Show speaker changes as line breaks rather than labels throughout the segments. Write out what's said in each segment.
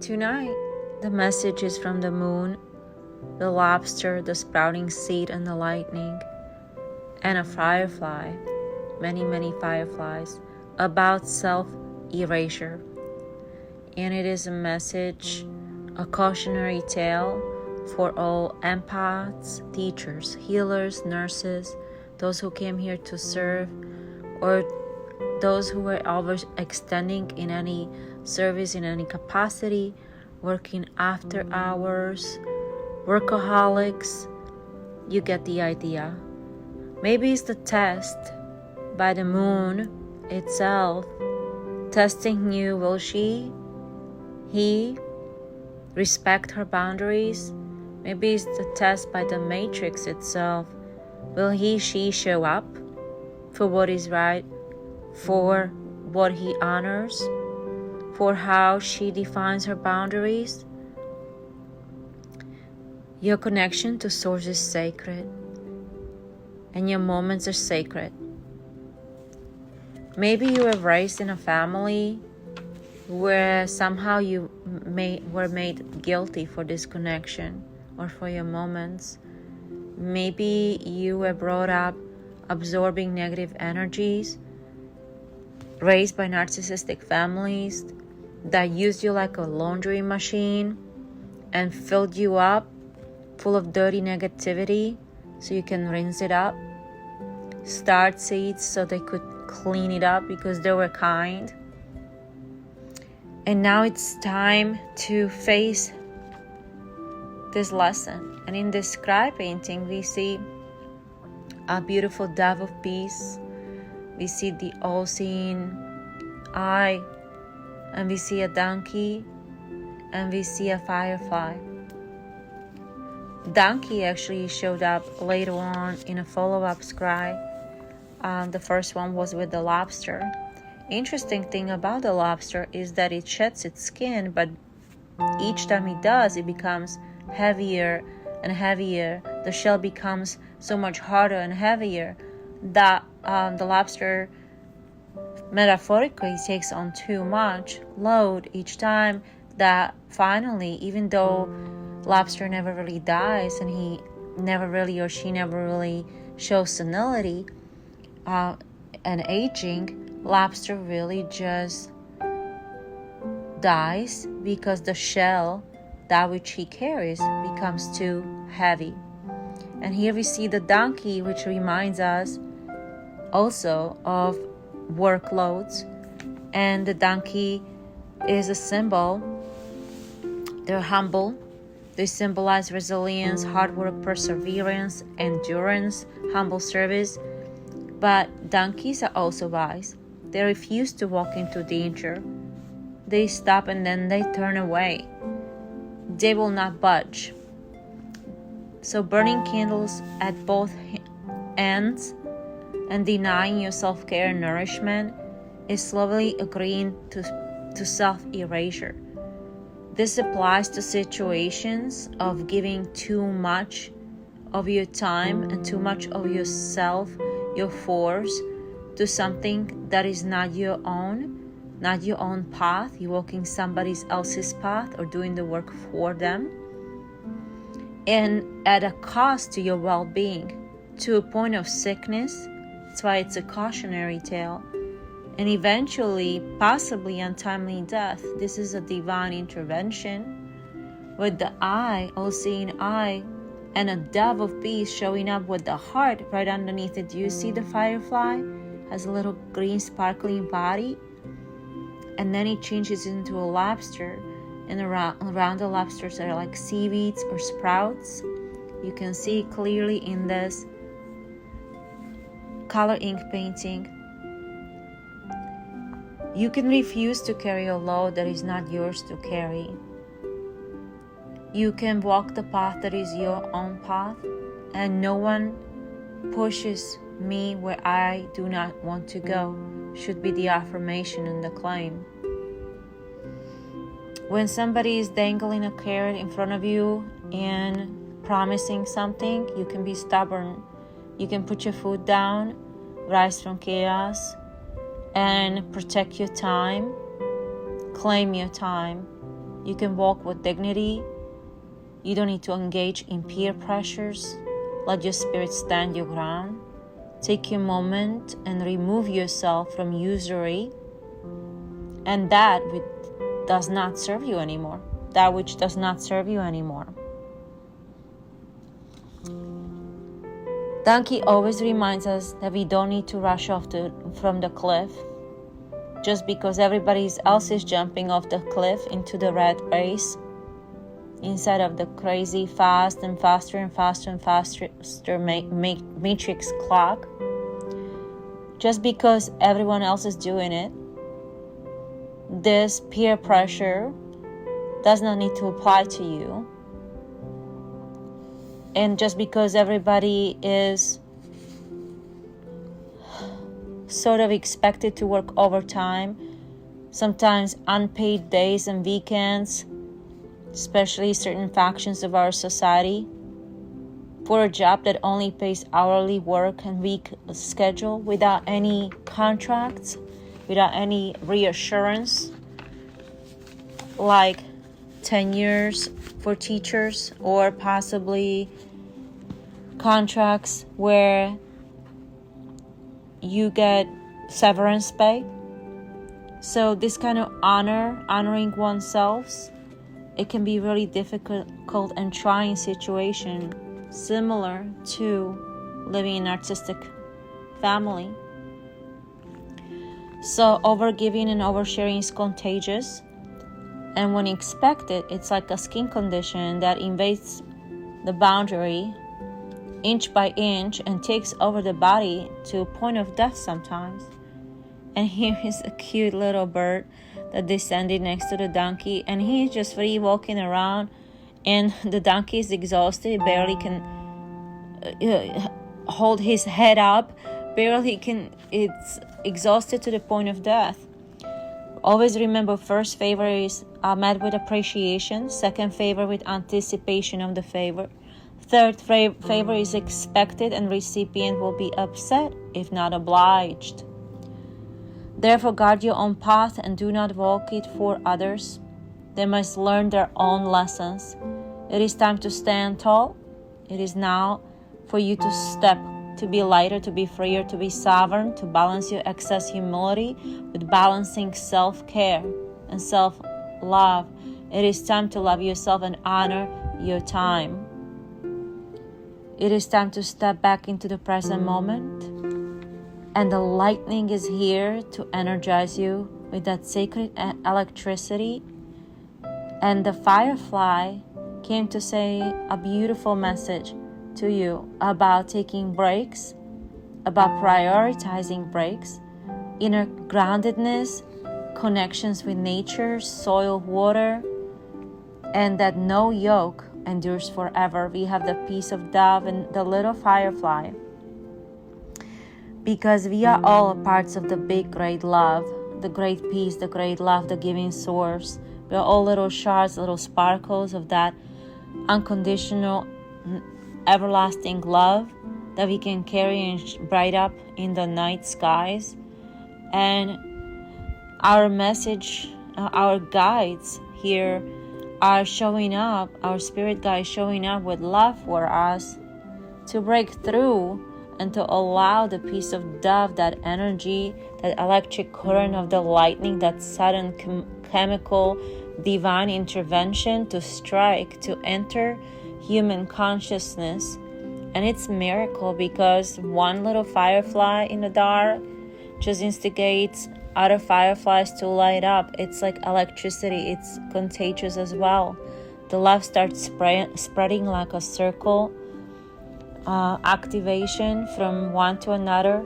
Tonight, the message is from the moon, the lobster, the sprouting seed, and the lightning, and a firefly, many fireflies, about self-erasure. And it is a message, a cautionary tale for all empaths, teachers, healers, nurses, those who came here to serve, or those who were always extending in any service, in any capacity, working after hours, workaholics. You get the idea. Maybe it's the test by the moon itself, testing you. Will he respect her boundaries? Maybe it's the test by the matrix itself. Will she show up for what is right, for what he honors, for how she defines her boundaries? Your connection to Source is sacred, and your moments are sacred. Maybe you were raised in a family where somehow you were made guilty for this connection or for your moments. Maybe you were brought up absorbing negative energies, raised by narcissistic families that used you like a laundry machine and filled you up full of dirty negativity so you can rinse it up. Start seeds so they could clean it up because they were kind. And now it's time to face this lesson. And in this scribe painting, we see a beautiful dove of peace. We see the all-seeing eye, and we see a donkey, and we see a firefly. Donkey actually showed up later on in a follow-up scribe. The first one was with the lobster. Interesting thing about the lobster is that it sheds its skin, but each time it does, it becomes heavier and heavier. The shell becomes so much harder and heavier that the lobster metaphorically takes on too much load each time, that finally, even though lobster never really dies and he never really or she never really shows senility and aging, lobster really just dies because the shell, that which he carries, becomes too heavy. And here we see the donkey, which reminds us also of workloads. And the donkey is a symbol. They're humble. They symbolize resilience, hard work, perseverance, endurance, humble service. But donkeys are also wise. They refuse to walk into danger. They stop and then they turn away. They will not budge. So burning candles at both ends and denying your self-care and nourishment is slowly agreeing to self-erasure. This applies to situations of giving too much of your time and too much of yourself, your force, to something that is not your own path. You're walking somebody else's path or doing the work for them, and at a cost to your well-being, to a point of sickness. That's why it's a cautionary tale. And eventually, possibly untimely death. This is a divine intervention with the eye, all-seeing eye, and a dove of peace showing up with the heart right underneath it. Do you see the firefly? Has a little green sparkling body. And then it changes into a lobster. And around the lobsters are like seaweeds or sprouts. You can see clearly in this color ink painting. You can refuse to carry a load that is not yours to carry. You can walk the path that is your own path, and no one pushes me where I do not want to go, should be the affirmation and the claim. When somebody is dangling a carrot in front of you and promising something, you can be stubborn. You can put your foot down, rise from chaos, and protect your time, claim your time. You can walk with dignity. You don't need to engage in peer pressures. Let your spirit stand your ground. Take a moment and remove yourself from usury and that which does not serve you anymore. That which does not serve you anymore. Donkey always reminds us that we don't need to rush off from the cliff just because everybody else is jumping off the cliff into the rat race instead of the crazy fast and faster and faster and faster matrix clock. Just because everyone else is doing it, this peer pressure does not need to apply to you. And just because everybody is sort of expected to work overtime, sometimes unpaid days and weekends, especially certain factions of our society, for a job that only pays hourly work and week schedule without any contracts, without any reassurance, like tenures for teachers or possibly contracts where you get severance pay. So this kind of honoring oneself, it can be really difficult and trying situation, similar to living in an artistic family. So overgiving and oversharing is contagious. And when expected, it's like a skin condition that invades the boundary inch by inch and takes over the body to a point of death sometimes. And here is a cute little bird that descended next to the donkey, and he's just free walking around, and the donkey is exhausted, barely can hold his head up, it's exhausted to the point of death. Always remember, first favor is met with appreciation. Second favor with anticipation of the favor. Third favor is expected and recipient will be upset if not obliged. Therefore, guard your own path and do not walk it for others. They must learn their own lessons. It is time to stand tall. It is now for you to step, to be lighter, to be freer, to be sovereign, to balance your excess humility with balancing self-care and self-love. It is time to love yourself and honor your time. It is time to step back into the present moment. And the lightning is here to energize you with that sacred electricity. And the firefly came to say a beautiful message to you about taking breaks, about prioritizing breaks, inner groundedness, connections with nature, soil, water, and that no yoke endures forever. We have the peace of dove and the little firefly, because we are all parts of the big great love, the great peace, the great love, the giving source. We are all little shards, little sparkles of that unconditional everlasting love that we can carry and bright up in the night skies. And our message, our guides here are showing up, our spirit guides showing up with love for us to break through and to allow the peace of dove, that energy, that electric current of the lightning, that sudden chemical divine intervention to strike, to enter human consciousness. And it's a miracle, because one little firefly in the dark just instigates other fireflies to light up. It's like electricity. It's contagious as well. The love starts spreading like a circle activation from one to another,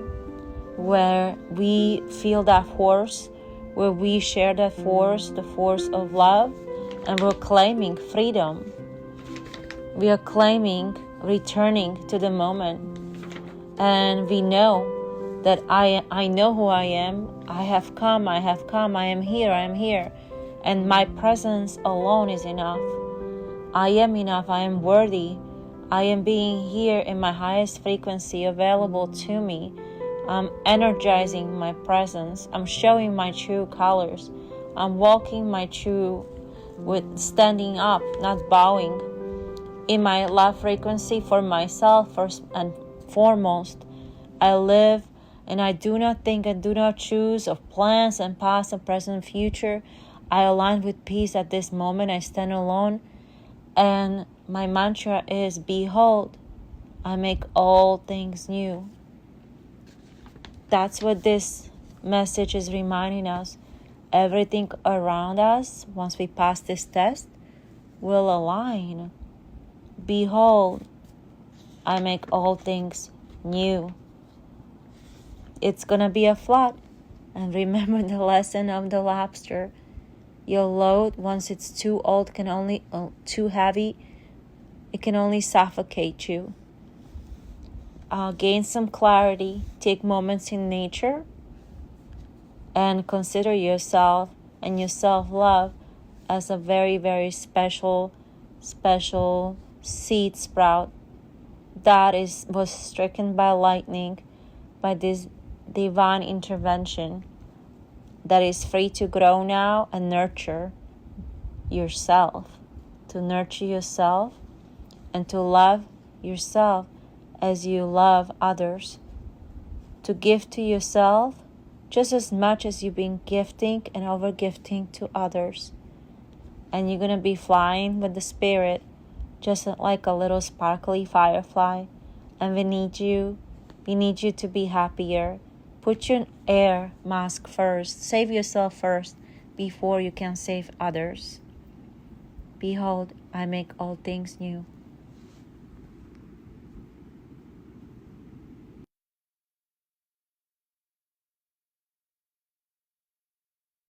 where we feel that force, where we share that force, the force of love, and we're claiming freedom. We are claiming returning to the moment, and we know that I know who I am. I have come, I am here, and my presence alone is enough. I am enough, I am worthy. I am being here in my highest frequency available to me. I'm energizing my presence. I'm showing my true colors. I'm walking my true with standing up, not bowing. In my love frequency for myself, first and foremost, I live and I do not think and do not choose of plans and past and present and future. I align with peace at this moment. I stand alone. And my mantra is, behold, I make all things new. That's what this message is reminding us. Everything around us, once we pass this test, will align. Behold, I make all things new. It's going to be a flood. And remember the lesson of the lobster. Your load, once it's too old, too heavy, it can only suffocate you. Gain some clarity. Take moments in nature. And consider yourself and your self-love as a very, very special seed sprout that was stricken by lightning, by this divine intervention, that is free to grow now and nurture yourself, to nurture yourself and to love yourself as you love others, to give to yourself just as much as you've been gifting and over-gifting to others. And you're going to be flying with the spirit, just like a little sparkly firefly. And we need you to be happier. Put your air mask first. Save yourself first before you can save others. Behold, I make all things new.